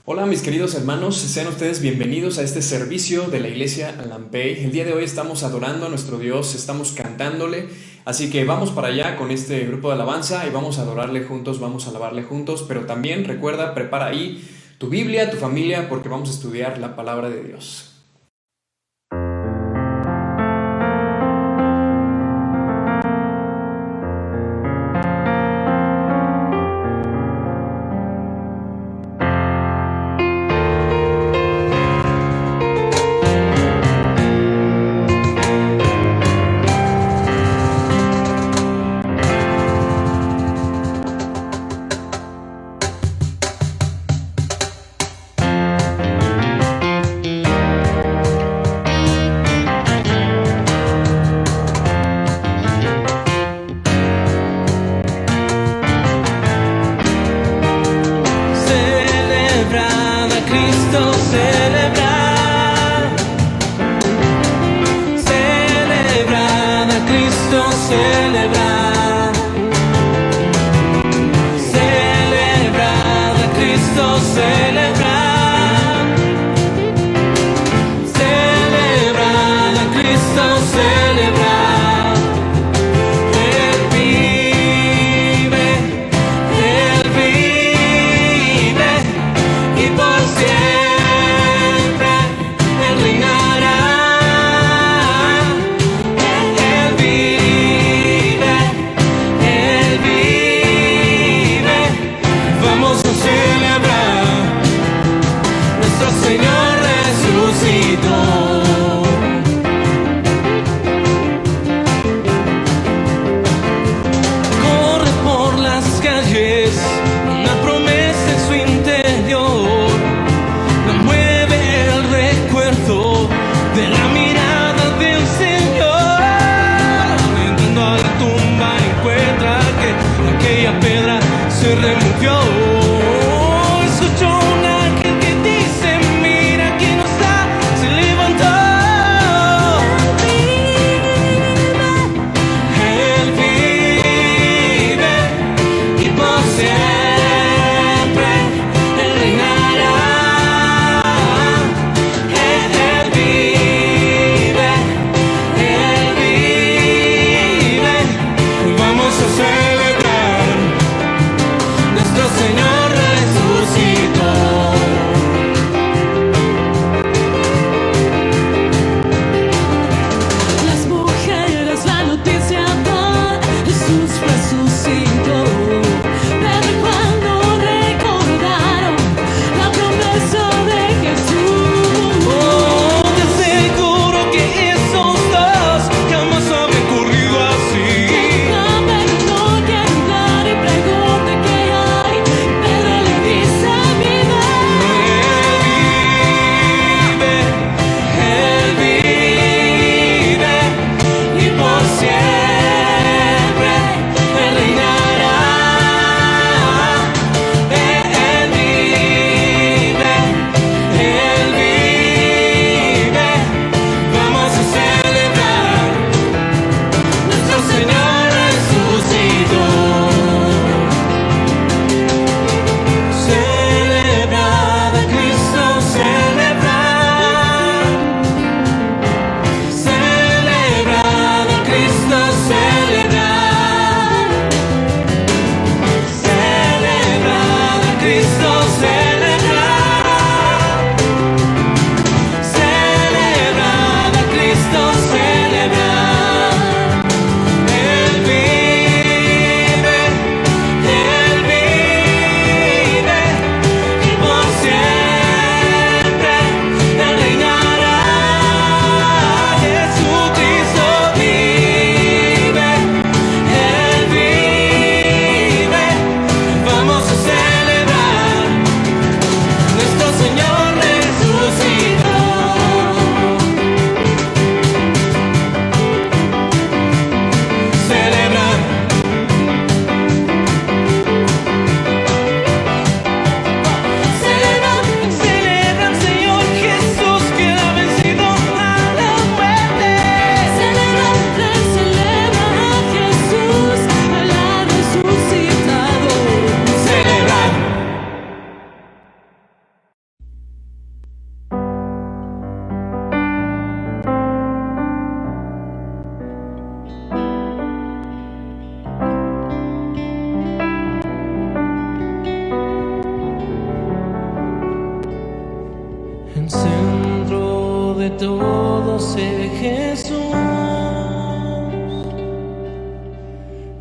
Hola mis queridos hermanos, sean ustedes bienvenidos a este servicio de la iglesia Lampey. El día de hoy estamos adorando a nuestro Dios, estamos cantándole, así que vamos para allá con este grupo de alabanza y vamos a adorarle juntos, vamos a alabarle juntos, pero también recuerda, prepara ahí tu Biblia, tu familia, porque vamos a estudiar la palabra de Dios.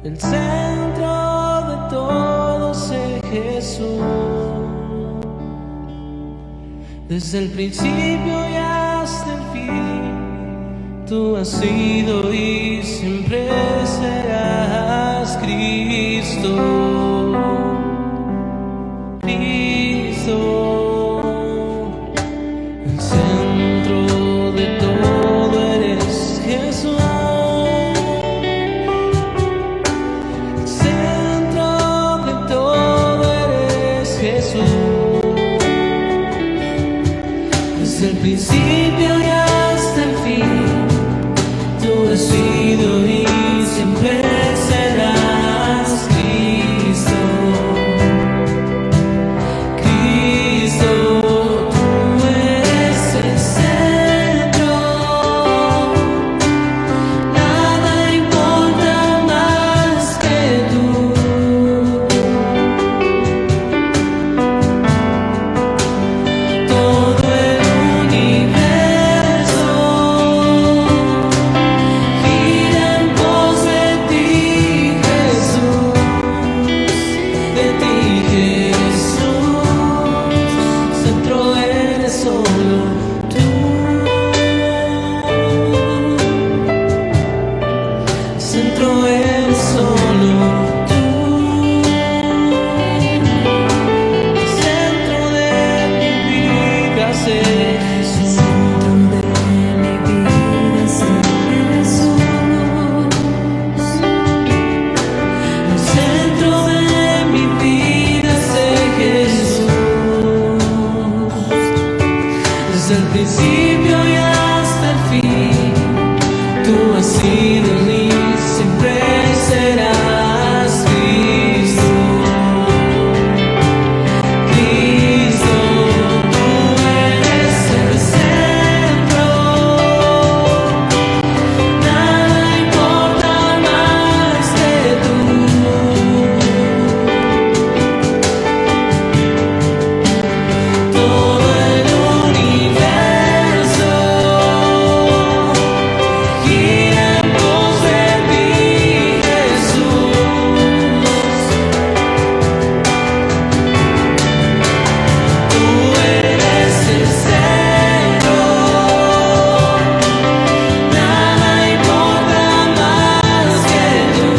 El centro de todo es Jesús. Desde el principio y hasta el fin, tú has sido y siempre serás Cristo. Cristo. El centro de todo eres Jesús. El centro de todo eres Jesús. Desde el principio y hasta el fin, tú has sido y siempre serás Cristo. Cristo, tú eres el centro. Nada importa más que tú. Todo el universo gira en pos de ti, Jesús. De ti, Jesús. Centro eres solo tú. Centro eres solo tú. Centro de mi vida es Jesús. Centro de mi vida es Jesús. El centro de mi vida es Jesús. Desde el principio y hasta el fin, tú has sido y siempre serás Cristo. Cristo, tú eres el centro. Nada importa más que tú. Todo el universo gira en pos de ti, Jesús. Tú eres el centro. Nada importa más que tú.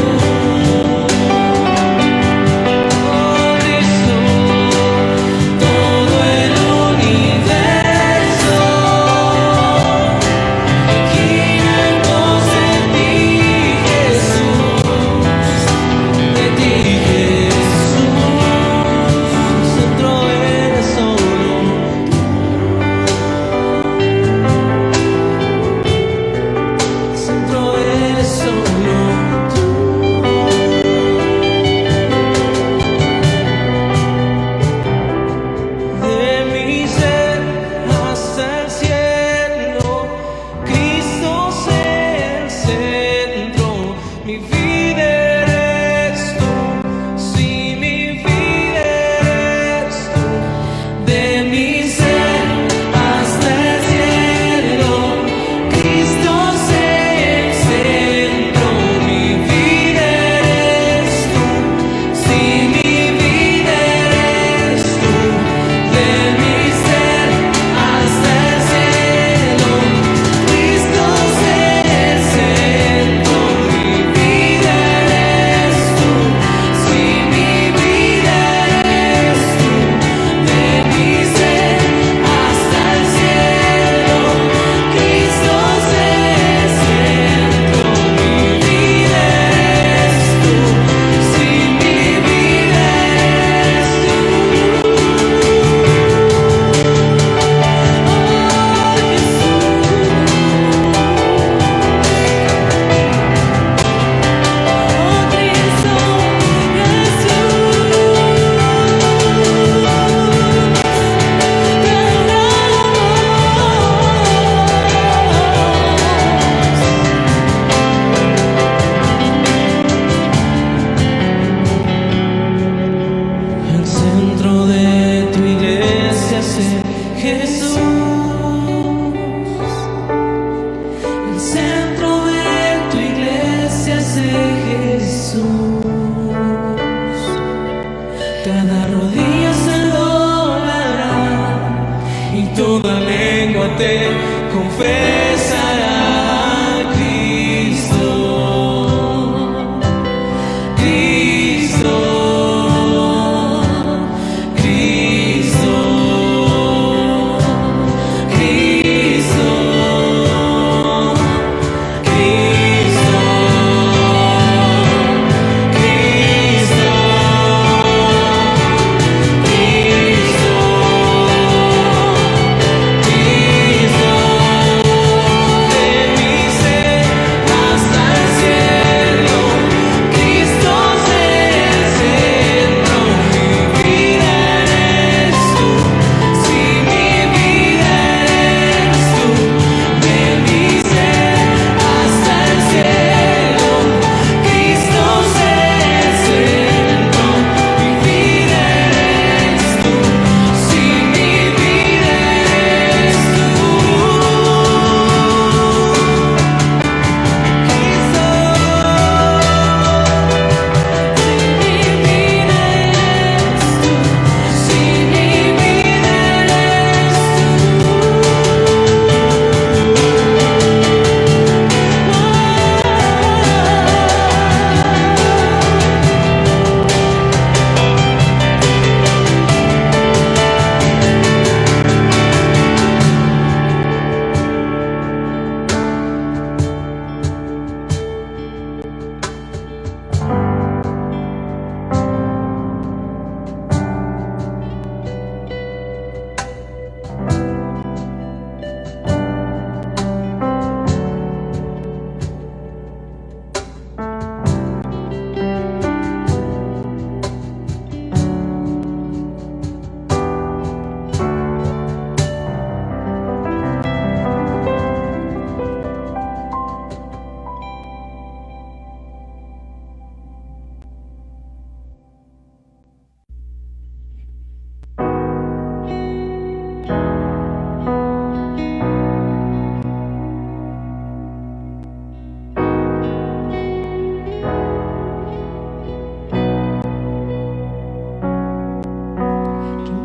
Oh, Cristo. Todo el universo gira en pos de ti, Jesús. De ti, Jesús. Centro eres solo tú. Centro eres solo tú. De mi ser hasta el cielo, Cristo es el centro. Mi vida eres tú, sí, mi vida eres tú. De mi ser hasta el cielo, Cristo es el centro. Mi vida eres tú, sí, mi vida eres tú. De mi ser hasta el cielo, Cristo es el centro. Mi vida cada rodilla se doblará y toda lengua te confesará. Cristo, Cristo, Cristo, Cristo, Cristo, Cristo, Cristo, de mi ser hasta el cielo. Cristo es el centro, mi vida eres tú. Si mi vida eres tú, de mi ser hasta el cielo. Cristo es el centro, mi vida eres tú. Si mi vida eres tú, Cristo, si mi vida eres tú, si mi vida eres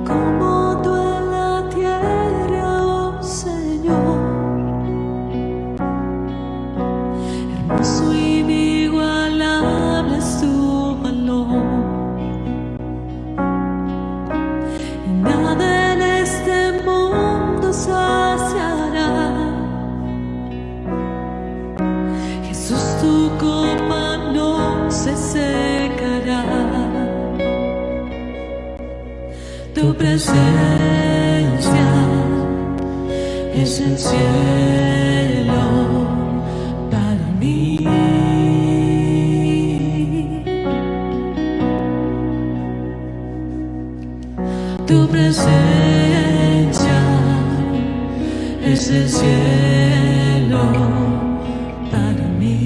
como tú en la tierra, oh Señor, hermoso y inigualable es tu valor, y nada en este mundo saciará. Jesús, tu copa no se secará. Tu presencia es el cielo para mí. Tu presencia es el cielo para mí.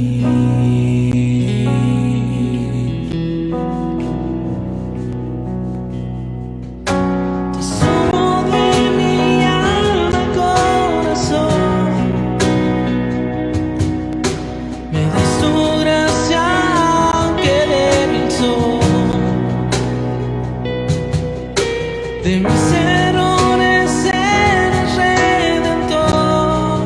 Tesoro de mi alma y corazón, me das tu gracia aunque débil soy. De mis errores eres redentor,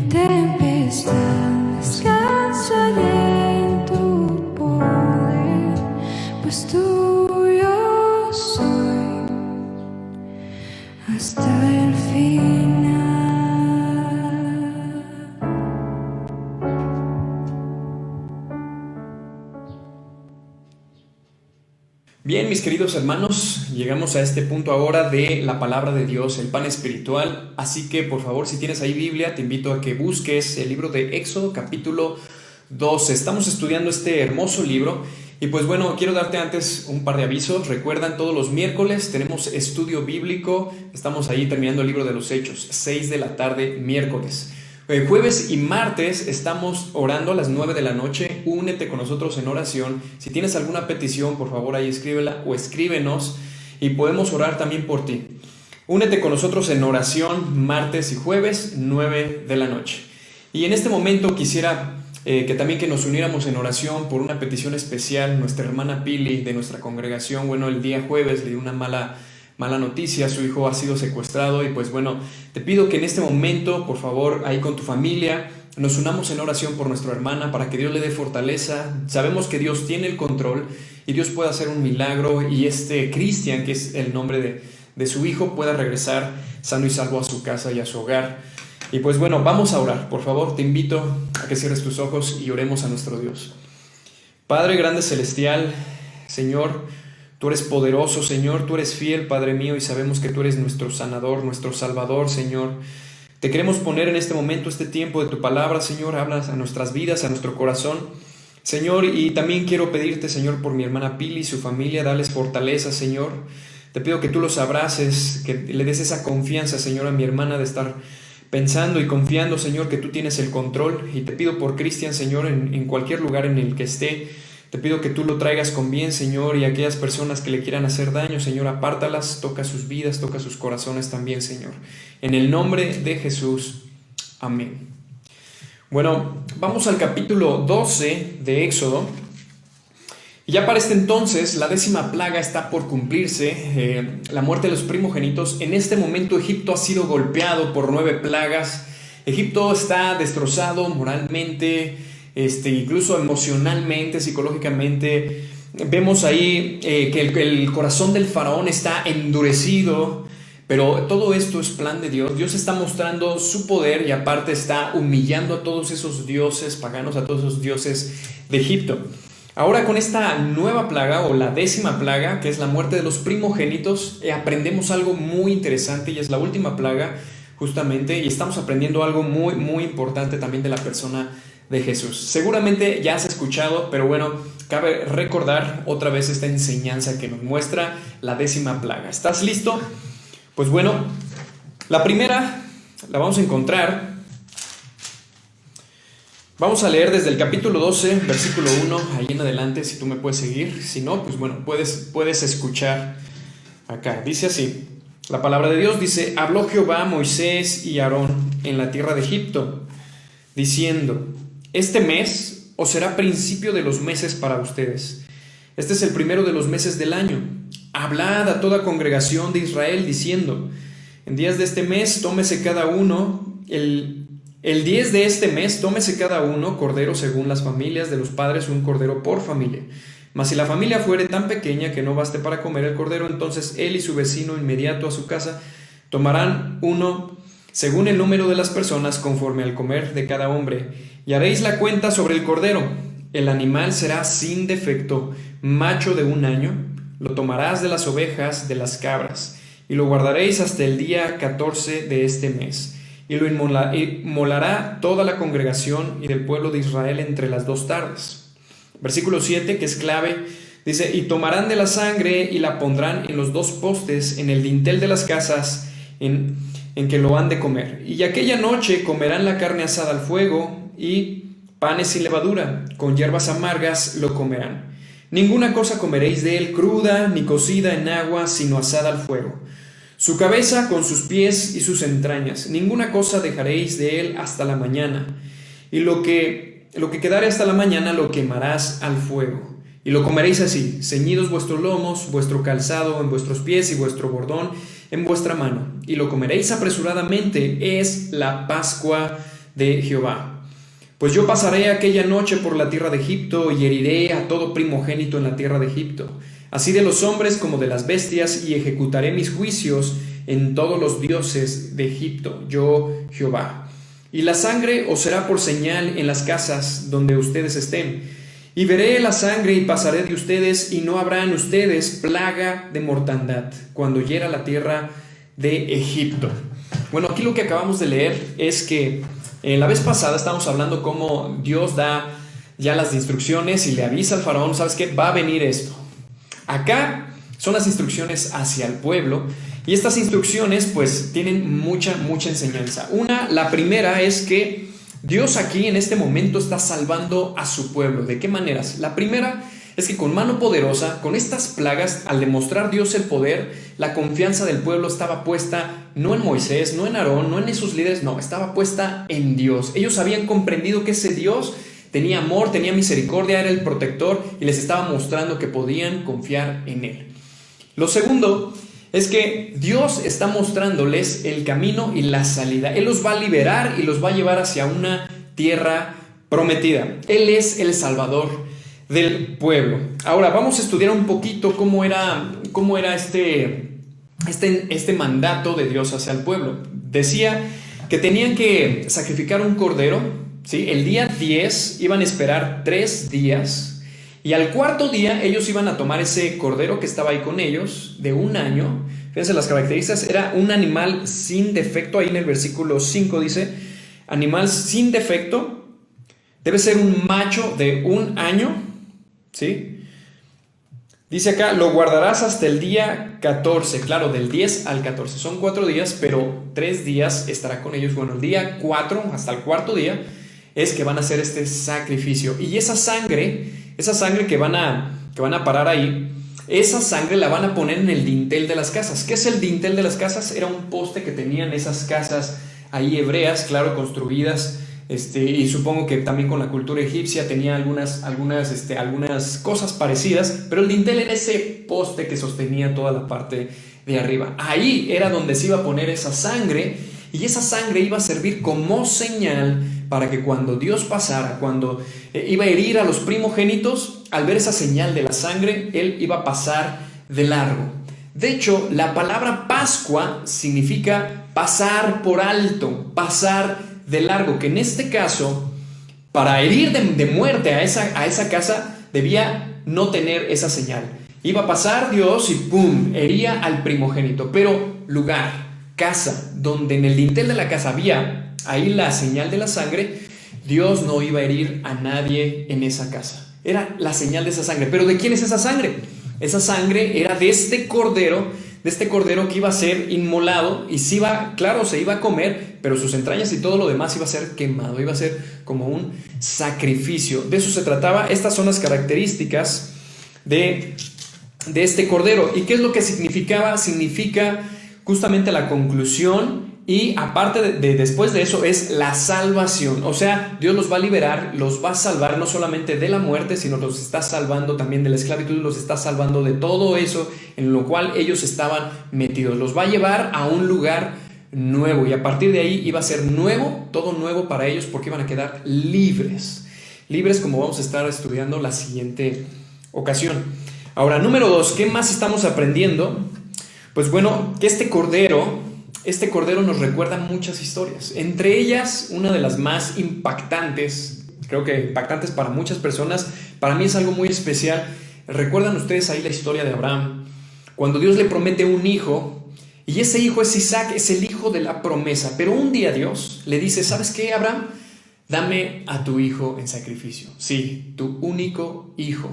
tempestad descansaré en tu poder, pues tuyo soy hasta el final. Bien, mis queridos hermanos, llegamos a este punto ahora de la palabra de Dios, el pan espiritual. Así que, por favor, si tienes ahí Biblia, te invito a que busques el libro de Éxodo, capítulo 12. Estamos estudiando este hermoso libro. Y pues bueno, quiero darte antes un par de avisos. Recuerdan, todos los miércoles tenemos estudio bíblico. Estamos ahí terminando el libro de los Hechos, 6 de la tarde, miércoles. Jueves y martes estamos orando a las 9 de la noche. Únete con nosotros en oración. Si tienes alguna petición, por favor ahí escríbela o escríbenos y podemos orar también por ti. Únete con nosotros en oración martes y jueves, 9 de la noche. Y en este momento quisiera que nos uniéramos en oración por una petición especial. Nuestra hermana Pili de nuestra congregación, bueno, el día jueves le dio una mala noticia, su hijo ha sido secuestrado y pues bueno, te pido que en este momento, por favor, ahí con tu familia, nos unamos en oración por nuestra hermana para que Dios le dé fortaleza. Sabemos que Dios tiene el control y Dios puede hacer un milagro y Cristian, que es el nombre de su hijo, pueda regresar sano y salvo a su casa y a su hogar. Y pues bueno, vamos a orar. Por favor, te invito a que cierres tus ojos y oremos a nuestro Dios. Padre grande celestial, Señor, tú eres poderoso, Señor, tú eres fiel, Padre mío, y sabemos que tú eres nuestro sanador, nuestro salvador, Señor. Te queremos poner en este momento, este tiempo de tu palabra, Señor. Hablas a nuestras vidas, a nuestro corazón, Señor, y también quiero pedirte, Señor, por mi hermana Pili y su familia, dales fortaleza, Señor. Te pido que tú los abraces, que le des esa confianza, Señor, a mi hermana de estar pensando y confiando, Señor, que tú tienes el control. Y te pido por Cristian, Señor, en cualquier lugar en el que esté. Te pido que tú lo traigas con bien, Señor, y aquellas personas que le quieran hacer daño, Señor, apártalas, toca sus vidas, toca sus corazones también, Señor. En el nombre de Jesús. Amén. Bueno, vamos al capítulo 12 de Éxodo. Y ya para este entonces, la 10ª plaga está por cumplirse, la muerte de los primogénitos. En este momento Egipto ha sido golpeado por 9 plagas. Egipto está destrozado moralmente, incluso emocionalmente, psicológicamente. Vemos ahí que el corazón del faraón está endurecido, pero todo esto es plan de Dios. Dios está mostrando su poder y aparte está humillando a todos esos dioses paganos, a todos esos dioses de Egipto. Ahora con esta nueva plaga o la 10ª plaga, que es la muerte de los primogénitos, aprendemos algo muy interesante y es la última plaga justamente, y estamos aprendiendo algo muy, muy importante también de la persona de Jesús. Seguramente ya has escuchado, pero bueno, cabe recordar otra vez esta enseñanza que nos muestra la 10ª plaga. ¿Estás listo? Pues bueno, la primera la vamos a encontrar. Vamos a leer desde el capítulo 12, versículo 1, ahí en adelante, si tú me puedes seguir. Si no, pues bueno, puedes escuchar acá. Dice así, la palabra de Dios dice: habló Jehová a Moisés y Aarón en la tierra de Egipto, diciendo: este mes os será principio de los meses para ustedes. Este es el primero de los meses del año. Hablad a toda congregación de Israel, diciendo: en días de este mes tómese cada uno, el 10 de este mes tómese cada uno cordero según las familias de los padres, un cordero por familia. Mas si la familia fuere tan pequeña que no baste para comer el cordero, entonces él y su vecino inmediato a su casa tomarán uno según el número de las personas, conforme al comer de cada hombre, y haréis la cuenta sobre el cordero. El animal será sin defecto, macho de 1 año. Lo tomarás de las ovejas, de las cabras, y lo guardaréis hasta el día 14 de este mes. Y lo inmolará toda la congregación y del pueblo de Israel entre las 2 tardes. Versículo 7, que es clave, dice: y tomarán de la sangre y la pondrán en los 2 postes, en el dintel de las casas en que lo han de comer. Y aquella noche comerán la carne asada al fuego y panes sin levadura, con hierbas amargas lo comerán. Ninguna cosa comeréis de él cruda, ni cocida en agua, sino asada al fuego. Su cabeza con sus pies y sus entrañas, ninguna cosa dejaréis de él hasta la mañana. Y lo que quedare hasta la mañana lo quemarás al fuego. Y lo comeréis así, ceñidos vuestros lomos, vuestro calzado en vuestros pies y vuestro bordón en vuestra mano. Y lo comeréis apresuradamente, es la Pascua de Jehová. Pues yo pasaré aquella noche por la tierra de Egipto y heriré a todo primogénito en la tierra de Egipto, así de los hombres como de las bestias, y ejecutaré mis juicios en todos los dioses de Egipto, yo Jehová. Y la sangre os será por señal en las casas donde ustedes estén. Y veré la sangre y pasaré de ustedes, y no habrá en ustedes plaga de mortandad cuando hiera la tierra de Egipto. Bueno, aquí lo que acabamos de leer es que la vez pasada estábamos hablando cómo Dios da ya las instrucciones y le avisa al faraón, ¿sabes qué? Va a venir esto. Acá son las instrucciones hacia el pueblo, y estas instrucciones pues tienen mucha enseñanza. La primera es que Dios aquí en este momento está salvando a su pueblo. ¿De qué maneras? La primera es que con mano poderosa, con estas plagas, al demostrar Dios el poder, la confianza del pueblo estaba puesta no en Moisés, no en Aarón, no en esos líderes, no, estaba puesta en Dios. Ellos habían comprendido que ese Dios tenía amor, tenía misericordia, era el protector, y les estaba mostrando que podían confiar en Él. Lo segundo es que Dios está mostrándoles el camino y la salida. Él los va a liberar y los va a llevar hacia una tierra prometida. Él es el Salvador del pueblo. Ahora vamos a estudiar un poquito cómo era este mandato de Dios hacia el pueblo. Decía que tenían que sacrificar un cordero, ¿sí? El día 10 iban a esperar 3 días. Y al cuarto día ellos iban a tomar ese cordero que estaba ahí con ellos, de 1 año. Fíjense las características, era un animal sin defecto. Ahí en el versículo 5 dice, animal sin defecto, debe ser un macho de 1 año, ¿sí? Dice acá, lo guardarás hasta el día 14, claro, del 10 al 14. Son 4 días, pero 3 días estará con ellos. Bueno, el día 4, hasta el cuarto día, es que van a hacer este sacrificio. Y esa sangre que van a parar ahí, esa sangre la van a poner en el dintel de las casas. ¿Qué es el dintel de las casas? Era un poste que tenían esas casas ahí hebreas, claro, construidas, y supongo que también con la cultura egipcia tenía algunas cosas parecidas, pero el dintel era ese poste que sostenía toda la parte de arriba. Ahí era donde se iba a poner esa sangre, y esa sangre iba a servir como señal para que cuando Dios pasara, cuando iba a herir a los primogénitos, al ver esa señal de la sangre, Él iba a pasar de largo. De hecho, la palabra Pascua significa pasar por alto, pasar de largo, que en este caso, para herir de muerte a esa casa, debía no tener esa señal. Iba a pasar Dios y ¡pum!, hería al primogénito. Pero lugar, casa, donde en el dintel de la casa había ahí la señal de la sangre, Dios no iba a herir a nadie en esa casa. Era la señal de esa sangre. ¿Pero de quién es esa sangre? Esa sangre era de este cordero que iba a ser inmolado, y se iba a comer, pero sus entrañas y todo lo demás iba a ser quemado, iba a ser como un sacrificio. De eso se trataba. Estas son las características de este cordero. ¿Y qué es lo que significaba? Significa justamente la conclusión. Y aparte después de eso es la salvación. O sea, Dios los va a liberar, los va a salvar no solamente de la muerte, sino los está salvando también de la esclavitud, los está salvando de todo eso en lo cual ellos estaban metidos. Los va a llevar a un lugar nuevo, y a partir de ahí iba a ser nuevo, todo nuevo para ellos, porque iban a quedar libres. Libres, como vamos a estar estudiando la siguiente ocasión. Ahora, número 2, ¿qué más estamos aprendiendo? Pues bueno, que este cordero nos recuerda muchas historias. Entre ellas, una de las más impactantes, creo que impactantes para muchas personas, para mí es algo muy especial. ¿Recuerdan ustedes ahí la historia de Abraham? Cuando Dios le promete un hijo, y ese hijo es Isaac, es el hijo de la promesa. Pero un día Dios le dice, ¿sabes qué, Abraham? Dame a tu hijo en sacrificio. Sí, tu único hijo.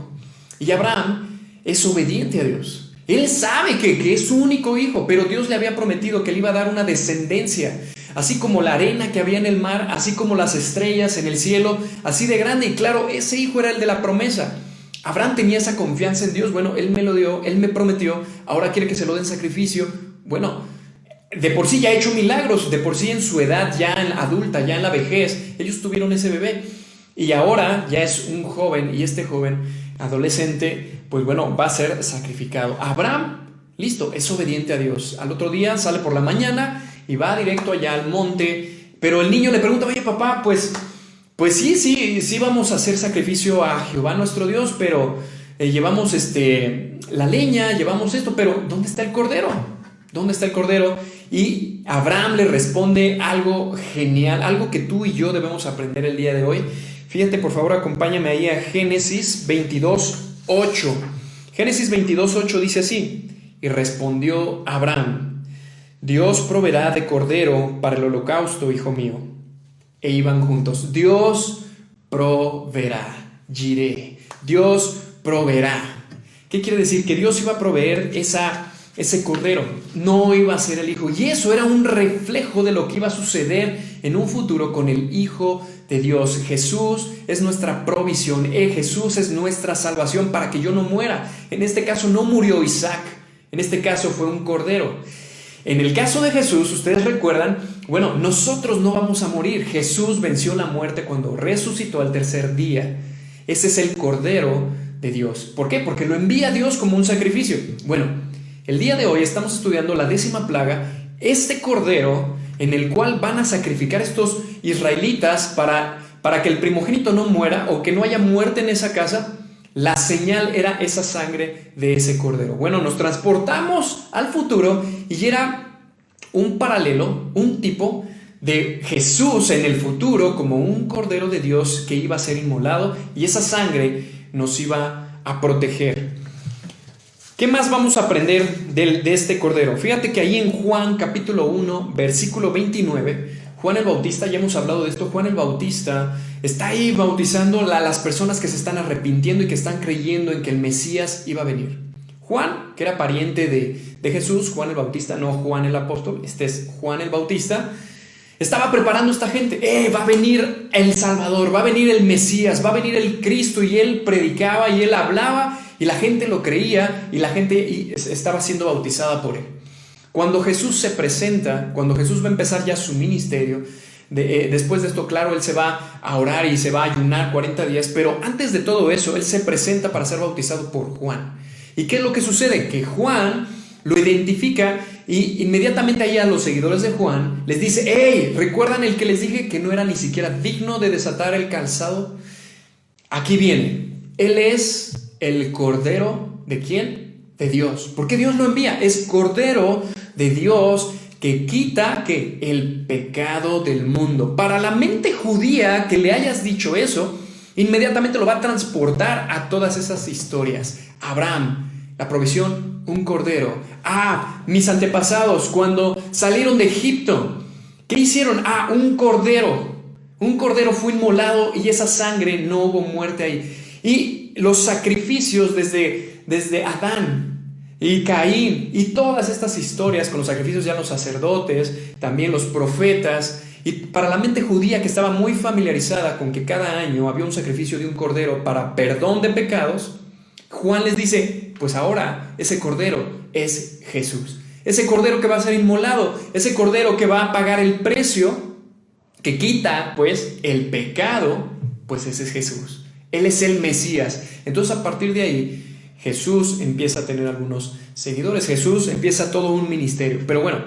Y Abraham es obediente a Dios. Él sabe que es su único hijo, pero Dios le había prometido que le iba a dar una descendencia, así como la arena que había en el mar, así como las estrellas en el cielo, así de grande. Y claro, ese hijo era el de la promesa. Abraham tenía esa confianza en Dios. Bueno, Él me lo dio, Él me prometió, ahora quiere que se lo dé en sacrificio. Bueno, de por sí ya ha hecho milagros, de por sí en su edad ya adulta, ya en la vejez, ellos tuvieron ese bebé. Y ahora ya es un joven, y este joven adolescente, pues bueno, va a ser sacrificado. Abraham, listo, es obediente a Dios. Al otro día sale por la mañana y va directo allá al monte Pero el niño le pregunta, oye papá, pues sí vamos a hacer sacrificio a Jehová nuestro Dios, pero llevamos la leña, llevamos esto, pero ¿dónde está el cordero? ¿Dónde está el cordero? Y Abraham le responde algo genial, algo que tú y yo debemos aprender el día de hoy. Fíjate, por favor, acompáñame ahí a Génesis 22:8. Génesis 22:8 dice así: y respondió Abraham: Dios proveerá de cordero para el holocausto, hijo mío. E iban juntos. Dios proveerá. Jireh. Dios proveerá. ¿Qué quiere decir? Que Dios iba a proveer ese cordero. No iba a ser el hijo. Y eso era un reflejo de lo que iba a suceder en un futuro con el Hijo de Dios. Jesús es nuestra provisión. Jesús es nuestra salvación para que yo no muera. En este caso no murió Isaac. En este caso fue un cordero. En el caso de Jesús, ustedes recuerdan, bueno, nosotros no vamos a morir. Jesús venció la muerte cuando resucitó al tercer día. Ese es el Cordero de Dios. ¿Por qué? Porque lo envía Dios como un sacrificio. Bueno, el día de hoy estamos estudiando la 10ª plaga, este Cordero en el cual van a sacrificar estos israelitas para que el primogénito no muera o que no haya muerte en esa casa. La señal era esa sangre de ese cordero. Bueno, nos transportamos al futuro y era un paralelo, un tipo de Jesús en el futuro como un cordero de Dios que iba a ser inmolado y esa sangre nos iba a proteger. ¿Qué más vamos a aprender de este cordero? Fíjate que ahí en Juan capítulo 1, versículo 29, Juan el Bautista, ya hemos hablado de esto, Juan el Bautista está ahí bautizando a las personas que se están arrepintiendo y que están creyendo en que el Mesías iba a venir. Juan, que era pariente de Jesús, Juan el Bautista, no Juan el apóstol, este es Juan el Bautista, estaba preparando a esta gente. Va a venir el Salvador, va a venir el Mesías, va a venir el Cristo, y él predicaba y él hablaba y la gente lo creía y la gente estaba siendo bautizada por él. Cuando Jesús se presenta, cuando Jesús va a empezar ya su ministerio, después de esto, claro, él se va a orar y se va a ayunar 40 días, pero antes de todo eso, él se presenta para ser bautizado por Juan. ¿Y qué es lo que sucede? Que Juan lo identifica y inmediatamente ahí a los seguidores de Juan les dice: ¡Hey! ¿Recuerdan el que les dije que no era ni siquiera digno de desatar el calzado? Aquí viene. Él es el Cordero ¿de quién? De Dios. ¿Por qué Dios lo envía? Es Cordero de Dios que quita ¿qué? El pecado del mundo. Para la mente judía que le hayas dicho eso, inmediatamente lo va a transportar a todas esas historias. Abraham, la provisión, un cordero. Mis antepasados cuando salieron de Egipto, ¿qué hicieron? Un cordero. Un cordero fue inmolado y esa sangre, no hubo muerte ahí. Y los sacrificios desde Adán y Caín y todas estas historias con los sacrificios, ya los sacerdotes, también los profetas. Y para la mente judía que estaba muy familiarizada con que cada año había un sacrificio de un cordero para perdón de pecados, Juan les dice: pues ahora ese cordero es Jesús. Ese cordero que va a ser inmolado, ese cordero que va a pagar el precio, que quita pues el pecado, pues ese es Jesús. Él es el Mesías. Entonces a partir de ahí Jesús empieza a tener algunos seguidores. Jesús empieza todo un ministerio. Pero bueno,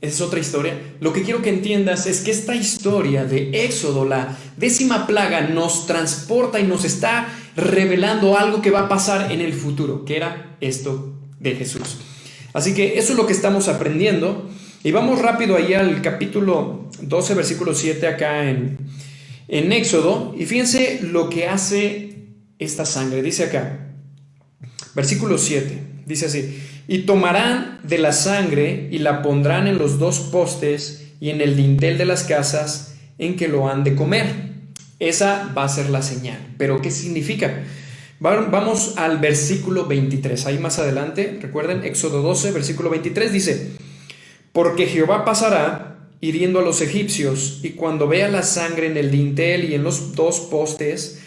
esa es otra historia. Lo que quiero que entiendas es que esta historia de Éxodo, la 10ª plaga, nos transporta y nos está revelando algo que va a pasar en el futuro, que era esto de Jesús. Así que eso es lo que estamos aprendiendo. Y vamos rápido ahí al capítulo 12, versículo 7 acá en Éxodo. Y fíjense lo que hace esta sangre. Dice acá, versículo 7, dice así: y tomarán de la sangre y la pondrán en los 2 postes y en el dintel de las casas en que lo han de comer. Esa va a ser la señal. ¿Pero qué significa? Vamos al versículo 23, ahí más adelante. Recuerden, Éxodo 12, versículo 23 dice: porque Jehová pasará hiriendo a los egipcios, y cuando vea la sangre en el dintel y en los 2 postes,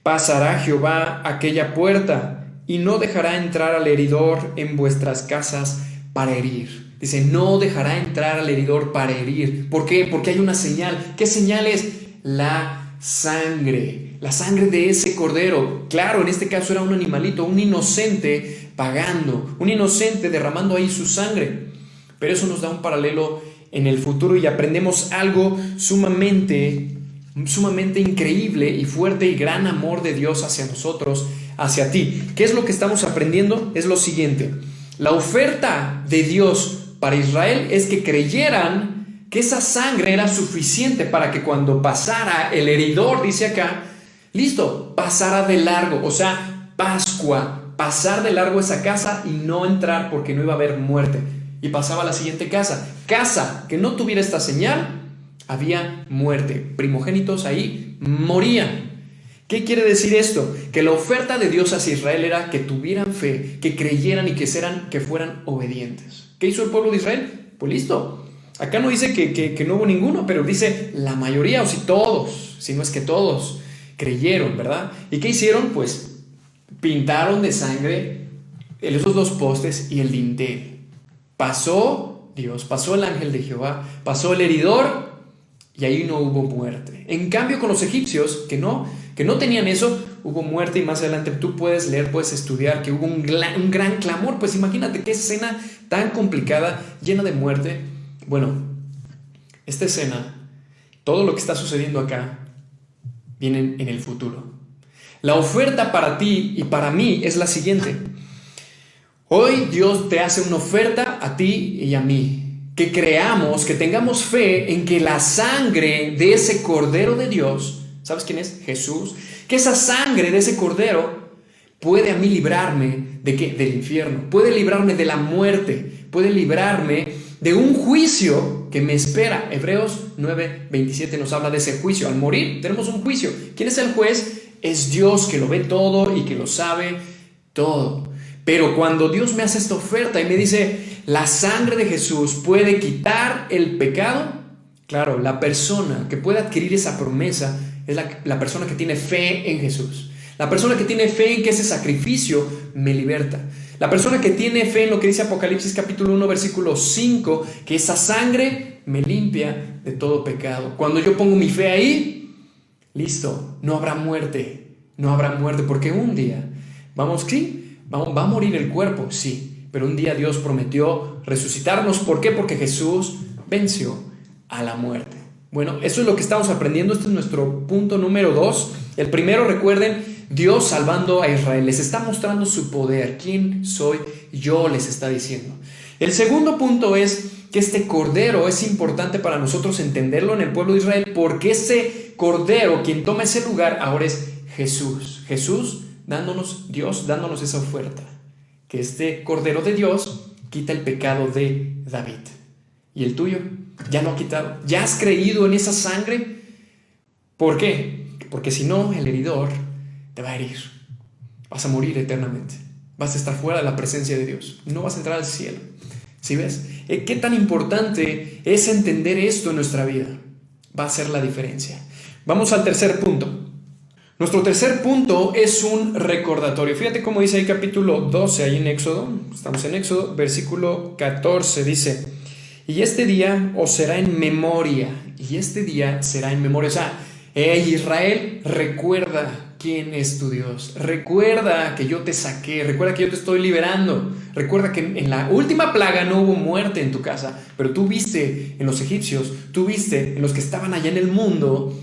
pasará Jehová aquella puerta y no dejará entrar al heridor en vuestras casas para herir. Dice, no dejará entrar al heridor para herir. ¿Por qué? Porque hay una señal. ¿Qué señal es? La sangre de ese cordero. Claro, en este caso era un animalito, un inocente pagando, un inocente derramando ahí su sangre. Pero eso nos da un paralelo en el futuro y aprendemos algo sumamente increíble y fuerte y gran amor de Dios hacia nosotros, hacia ti. ¿Qué es lo que estamos aprendiendo? Es lo siguiente: la oferta de Dios para Israel es que creyeran que esa sangre era suficiente para que cuando pasara el heridor, dice acá, listo, pasara de largo, o sea, Pascua, pasar de largo esa casa y no entrar porque no iba a haber muerte. Y pasaba a la siguiente casa que no tuviera esta señal, había muerte. Primogénitos ahí morían. ¿Qué quiere decir esto? Que la oferta de Dios hacia Israel era que tuvieran fe, que creyeran y que fueran obedientes. ¿Qué hizo el pueblo de Israel? Pues listo. Acá no dice que no hubo ninguno, pero dice la mayoría, o si todos, si no es que todos, creyeron, ¿verdad? ¿Y qué hicieron? Pues pintaron de sangre esos dos postes y el dintel. Pasó Dios, pasó el ángel de Jehová, pasó el heridor y ahí no hubo muerte. En cambio, con los egipcios, que no tenían eso, hubo muerte. Y más adelante tú puedes leer, puedes estudiar que hubo un gran clamor. Pues imagínate qué escena tan complicada, llena de muerte. Bueno, esta escena, todo lo que está sucediendo acá, viene en el futuro. La oferta para ti y para mí es la siguiente. Hoy Dios te hace una oferta a ti y a mí, que creamos, que tengamos fe en que la sangre de ese Cordero de Dios, ¿sabes quién es? Jesús. Que esa sangre de ese Cordero puede a mí librarme ¿de qué? Del infierno, puede librarme de la muerte, puede librarme de un juicio que me espera. Hebreos 9:27 nos habla de ese juicio. Al morir tenemos un juicio. ¿Quién es el juez? Es Dios, que lo ve todo y que lo sabe todo. Pero cuando Dios me hace esta oferta y me dice, la sangre de Jesús puede quitar el pecado, claro, la persona que puede adquirir esa promesa es la persona que tiene fe en Jesús. La persona que tiene fe en que ese sacrificio me liberta. La persona que tiene fe en lo que dice Apocalipsis capítulo 1 versículo 5, que esa sangre me limpia de todo pecado. Cuando yo pongo mi fe ahí, listo, no habrá muerte, porque un día va a morir el cuerpo, sí, pero un día Dios prometió resucitarnos. ¿Por qué? Porque Jesús venció a la muerte. Bueno, eso es lo que estamos aprendiendo. Este es nuestro punto número 2. El primero, recuerden, Dios salvando a Israel, les está mostrando su poder. ¿Quién soy yo? Les está diciendo. El segundo punto es que este Cordero es importante para nosotros entenderlo en el pueblo de Israel, porque ese Cordero, quien toma ese lugar, ahora es Jesús. Dios dándonos esa oferta, que este Cordero de Dios quita el pecado de David. ¿Y el tuyo? ¿Ya lo ha quitado? ¿Ya has creído en esa sangre? ¿Por qué? Porque si no, el heridor te va a herir. Vas a morir eternamente. Vas a estar fuera de la presencia de Dios. No vas a entrar al cielo. ¿Sí ves? ¿Qué tan importante es entender esto en nuestra vida? Va a ser la diferencia. Vamos al tercer punto. Nuestro tercer punto es un recordatorio. Fíjate cómo dice ahí capítulo 12, ahí en Éxodo. Estamos en Éxodo, versículo 14. Dice, y este día os será en memoria. Y este día será en memoria. O sea, Israel, recuerda quién es tu Dios. Recuerda que yo te saqué. Recuerda que yo te estoy liberando. Recuerda que en la última plaga no hubo muerte en tu casa, pero tú viste en los egipcios, tú viste en los que estaban allá en el mundo,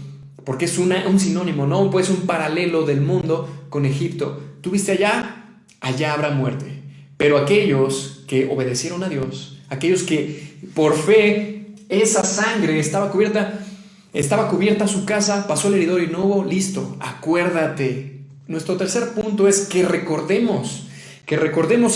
porque es un sinónimo, ¿no? Pues un paralelo del mundo con Egipto. Tú viste allá habrá muerte. Pero aquellos que obedecieron a Dios, aquellos que por fe esa sangre estaba cubierta su casa, pasó el heridor y no hubo, listo, acuérdate. Nuestro tercer punto es que recordemos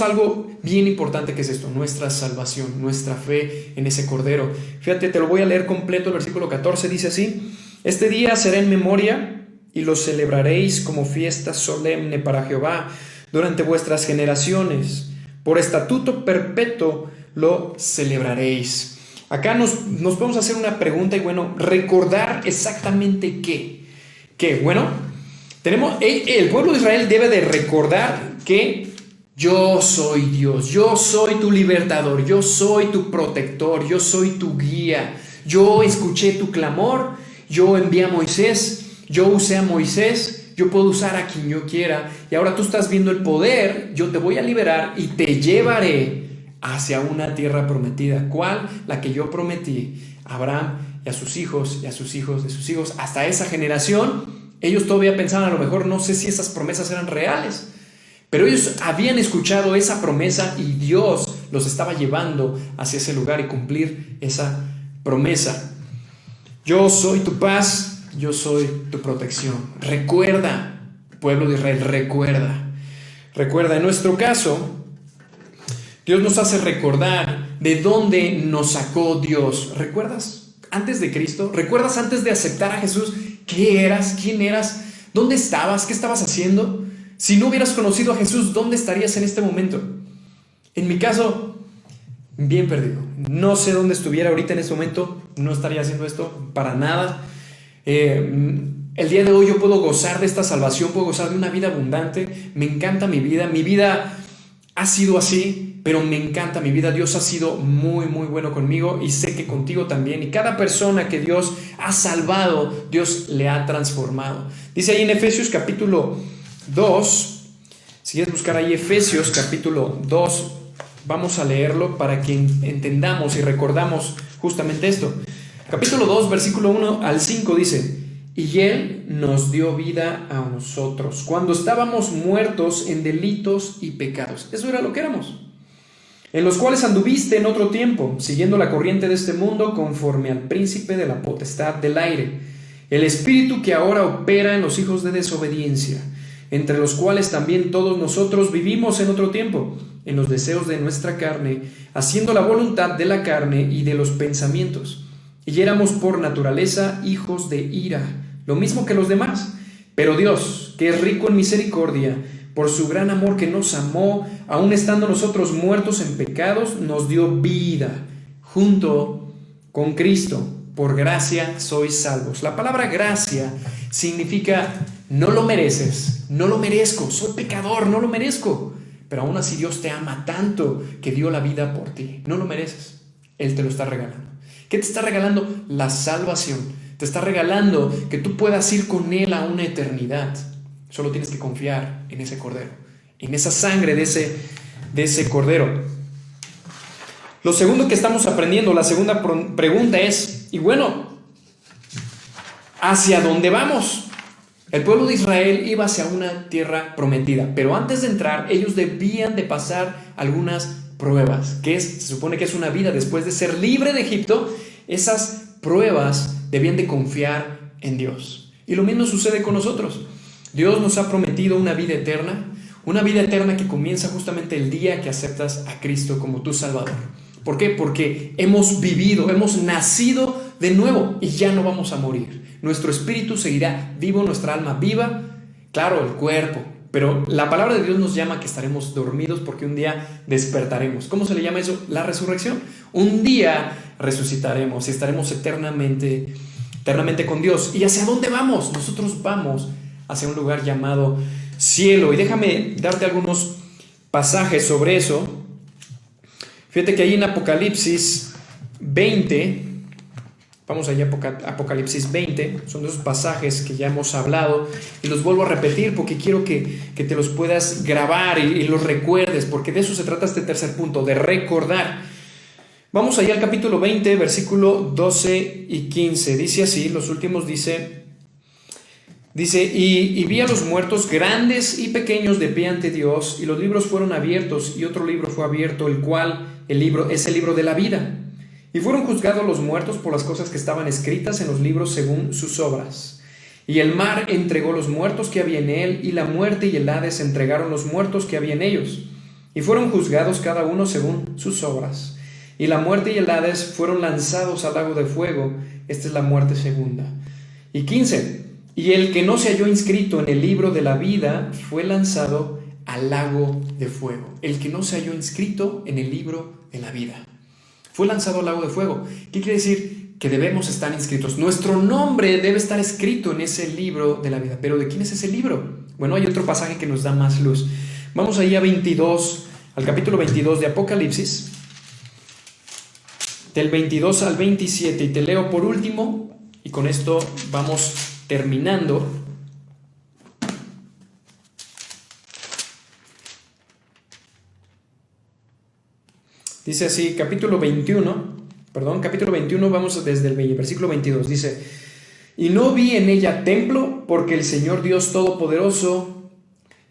algo bien importante, que es esto, nuestra salvación, nuestra fe en ese Cordero. Fíjate, te lo voy a leer completo, el versículo 14 dice así, este día será en memoria y lo celebraréis como fiesta solemne para Jehová durante vuestras generaciones, por estatuto perpetuo lo celebraréis. Acá nos podemos hacer una pregunta y bueno, recordar exactamente qué. Bueno, el pueblo de Israel debe de recordar que yo soy Dios, yo soy tu libertador, yo soy tu protector, yo soy tu guía, yo escuché tu clamor, yo envié a Moisés, yo usé a Moisés, yo puedo usar a quien yo quiera y ahora tú estás viendo el poder, yo te voy a liberar y te llevaré hacia una tierra prometida. ¿Cuál? La que yo prometí a Abraham y a sus hijos y a sus hijos de sus hijos. Hasta esa generación, ellos todavía pensaban, a lo mejor no sé si esas promesas eran reales, pero ellos habían escuchado esa promesa y Dios los estaba llevando hacia ese lugar y cumplir esa promesa. Yo soy tu paz, yo soy tu protección. Recuerda, pueblo de Israel, recuerda. Recuerda, en nuestro caso, Dios nos hace recordar de dónde nos sacó Dios. ¿Recuerdas antes de Cristo? ¿Recuerdas antes de aceptar a Jesús? ¿Qué eras? ¿Quién eras? ¿Dónde estabas? ¿Qué estabas haciendo? Si no hubieras conocido a Jesús, ¿dónde estarías en este momento? En mi caso, bien perdido. No sé dónde estuviera ahorita en este momento. No estaría haciendo esto para nada. El día de hoy yo puedo gozar de esta salvación, puedo gozar de una vida abundante. Me encanta mi vida. Mi vida ha sido así, pero me encanta mi vida. Dios ha sido muy, muy bueno conmigo y sé que contigo también. Y cada persona que Dios ha salvado, Dios le ha transformado. Dice ahí en Efesios capítulo 2, si quieres buscar ahí Efesios capítulo 2, vamos a leerlo para que entendamos y recordamos justamente esto. Capítulo 2, versículo 1 al 5 dice: y Él nos dio vida a nosotros cuando estábamos muertos en delitos y pecados. Eso era lo que éramos. En los cuales anduviste en otro tiempo, siguiendo la corriente de este mundo, conforme al príncipe de la potestad del aire, el espíritu que ahora opera en los hijos de desobediencia, entre los cuales también todos nosotros vivimos en otro tiempo, en los deseos de nuestra carne, haciendo la voluntad de la carne y de los pensamientos. Y éramos por naturaleza hijos de ira, lo mismo que los demás. Pero Dios, que es rico en misericordia, por su gran amor que nos amó, aun estando nosotros muertos en pecados, nos dio vida junto con Cristo. Por gracia sois salvos. La palabra gracia significa no lo mereces, no lo merezco, soy pecador, no lo merezco. Pero aún así Dios te ama tanto que dio la vida por ti. No lo mereces, Él te lo está regalando. ¿Qué te está regalando? La salvación. Te está regalando que tú puedas ir con Él a una eternidad. Solo tienes que confiar en ese Cordero, en esa sangre de ese Cordero. Lo segundo que estamos aprendiendo, la segunda pregunta es, y bueno, ¿hacia dónde vamos? El pueblo de Israel iba hacia una tierra prometida, pero antes de entrar, ellos debían de pasar algunas pruebas, se supone que es una vida después de ser libre de Egipto. Esas pruebas debían de confiar en Dios. Y lo mismo sucede con nosotros. Dios nos ha prometido una vida eterna que comienza justamente el día que aceptas a Cristo como tu Salvador. ¿Por qué? Porque hemos vivido, hemos nacido de nuevo y ya no vamos a morir. Nuestro espíritu seguirá vivo, nuestra alma viva, claro, el cuerpo. Pero la palabra de Dios nos llama que estaremos dormidos porque un día despertaremos. ¿Cómo se le llama eso? La resurrección. Un día resucitaremos y estaremos eternamente con Dios. ¿Y hacia dónde vamos? Nosotros vamos hacia un lugar llamado cielo. Y déjame darte algunos pasajes sobre eso. Fíjate que ahí en Apocalipsis 20, vamos allá a Apocalipsis 20, son de esos pasajes que ya hemos hablado y los vuelvo a repetir porque quiero que te los puedas grabar y los recuerdes, porque de eso se trata este tercer punto, de recordar. Vamos allá al capítulo 20, versículo 12 y 15, dice así, los últimos dice, y vi a los muertos grandes y pequeños de pie ante Dios, y los libros fueron abiertos, y otro libro fue abierto, el cual el libro es el libro de la vida. Y fueron juzgados los muertos por las cosas que estaban escritas en los libros según sus obras. Y el mar entregó los muertos que había en él, y la muerte y el Hades entregaron los muertos que había en ellos. Y fueron juzgados cada uno según sus obras. Y la muerte y el Hades fueron lanzados al lago de fuego. Esta es la muerte segunda. Y 15. Y el que no se halló inscrito en el libro de la vida fue lanzado al lago de fuego. El que no se halló inscrito en el libro de la vida fue lanzado al lago de fuego. ¿Qué quiere decir? Que debemos estar inscritos. Nuestro nombre debe estar escrito en ese libro de la vida. ¿Pero de quién es ese libro? Bueno, hay otro pasaje que nos da más luz. Vamos ahí al capítulo 22 de Apocalipsis, del 22 al 27, y te leo por último, y con esto vamos terminando. Dice así, capítulo 21, vamos desde el versículo 22. Dice: y no vi en ella templo, porque el Señor Dios Todopoderoso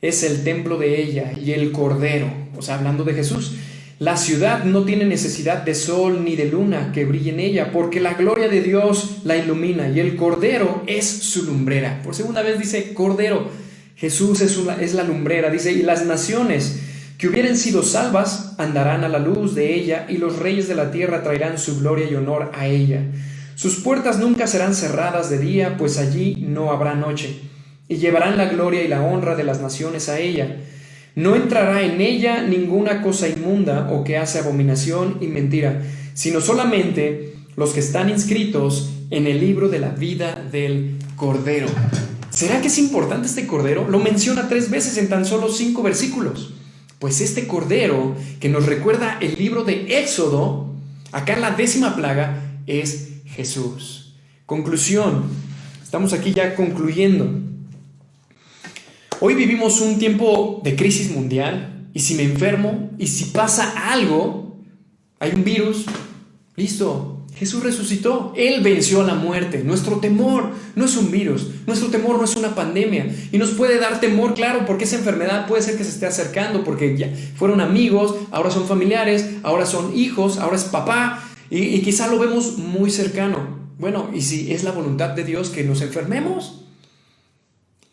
es el templo de ella, y el Cordero, o sea, hablando de Jesús. La ciudad no tiene necesidad de sol ni de luna que brille en ella, porque la gloria de Dios la ilumina, y el Cordero es su lumbrera. Por segunda vez dice Cordero. Jesús es la lumbrera. Dice: y las naciones que hubieren sido salvas andarán a la luz de ella, y los reyes de la tierra traerán su gloria y honor a ella. Sus puertas nunca serán cerradas de día, pues allí no habrá noche, y llevarán la gloria y la honra de las naciones a ella. No entrará en ella ninguna cosa inmunda o que hace abominación y mentira, sino solamente los que están inscritos en el libro de la vida del Cordero. ¿Será que es importante este Cordero? Lo menciona 3 veces en tan solo 5 versículos. Pues este Cordero, que nos recuerda el libro de Éxodo, acá en la 10ª plaga, es Jesús. Conclusión. Estamos aquí ya concluyendo. Hoy vivimos un tiempo de crisis mundial, y si me enfermo, y si pasa algo, hay un virus, listo, Jesús resucitó, Él venció a la muerte. Nuestro temor no es un virus, nuestro temor no es una pandemia, y nos puede dar temor, claro, porque esa enfermedad puede ser que se esté acercando, porque ya fueron amigos, ahora son familiares, ahora son hijos, ahora es papá, y quizá lo vemos muy cercano. Bueno, y si es la voluntad de Dios que nos enfermemos,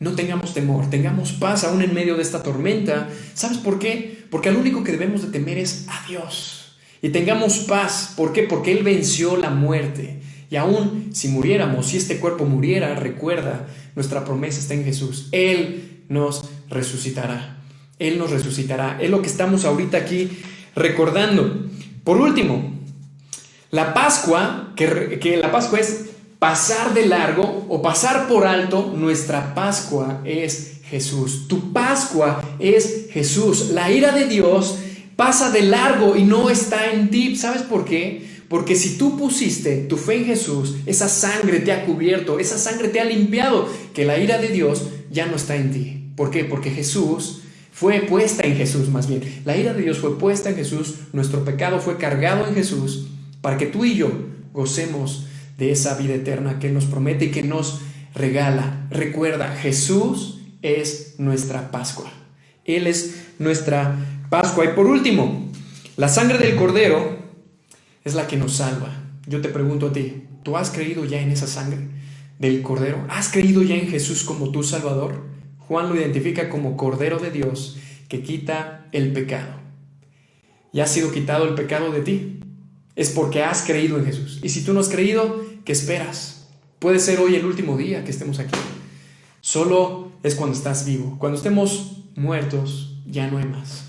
no tengamos temor, tengamos paz aún en medio de esta tormenta. ¿Sabes por qué? Porque al único que debemos de temer es a Dios. Y tengamos paz. ¿Por qué? Porque Él venció la muerte. Y aún si muriéramos, si este cuerpo muriera, recuerda, nuestra promesa está en Jesús. Él nos resucitará. Él nos resucitará. Es lo que estamos ahorita aquí recordando. Por último, la Pascua, que la Pascua es pasar de largo o pasar por alto. Nuestra Pascua es Jesús. Tu Pascua es Jesús. La ira de Dios pasa de largo y no está en ti. ¿Sabes por qué? Porque si tú pusiste tu fe en Jesús, esa sangre te ha cubierto, esa sangre te ha limpiado, que la ira de Dios ya no está en ti. ¿Por qué? Porque Jesús fue puesta en Jesús, más bien. La ira de Dios fue puesta en Jesús, nuestro pecado fue cargado en Jesús, para que tú y yo gocemos de esa vida eterna que Él nos promete y que nos regala. Recuerda, Jesús es nuestra Pascua. Él es nuestra Pascua. Y por último, la sangre del Cordero es la que nos salva. Yo te pregunto a ti, ¿tú has creído ya en esa sangre del Cordero? ¿Has creído ya en Jesús como tu Salvador? Juan lo identifica como Cordero de Dios que quita el pecado. ¿Ya ha sido quitado el pecado de ti? Es porque has creído en Jesús. Y si tú no has creído, ¿qué esperas? Puede ser hoy el último día que estemos aquí. Solo es cuando estás vivo. Cuando estemos muertos, ya no hay más.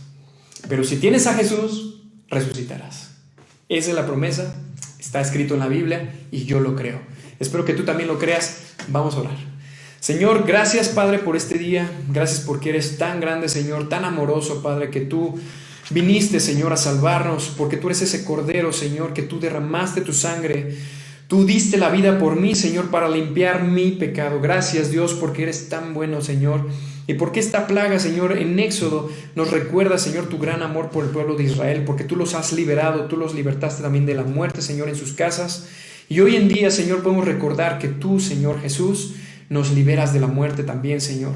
Pero si tienes a Jesús, resucitarás. Esa es la promesa. Está escrito en la Biblia y yo lo creo. Espero que tú también lo creas. Vamos a orar. Señor, gracias, Padre, por este día. Gracias porque eres tan grande, Señor, tan amoroso, Padre, que tú viniste, Señor, a salvarnos, porque tú eres ese Cordero, Señor, que tú derramaste tu sangre. Tú diste la vida por mí, Señor, para limpiar mi pecado. Gracias, Dios, porque eres tan bueno, Señor. Y porque esta plaga, Señor, en Éxodo nos recuerda, Señor, tu gran amor por el pueblo de Israel, porque tú los has liberado, tú los libertaste también de la muerte, Señor, en sus casas. Y hoy en día, Señor, podemos recordar que tú, Señor Jesús, nos liberas de la muerte también, Señor.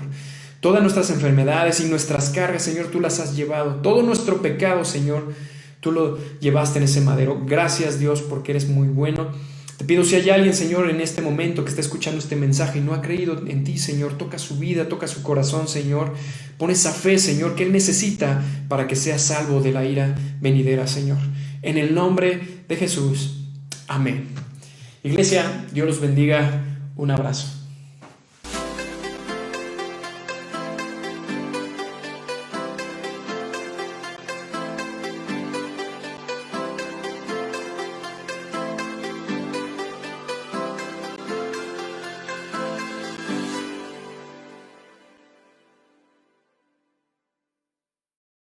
Todas nuestras enfermedades y nuestras cargas, Señor, tú las has llevado. Todo nuestro pecado, Señor, tú lo llevaste en ese madero. Gracias, Dios, porque eres muy bueno. Te pido, si hay alguien, Señor, en este momento que está escuchando este mensaje y no ha creído en ti, Señor, toca su vida, toca su corazón, Señor. Pon esa fe, Señor, que Él necesita para que sea salvo de la ira venidera, Señor. En el nombre de Jesús. Amén. Iglesia, Dios los bendiga. Un abrazo.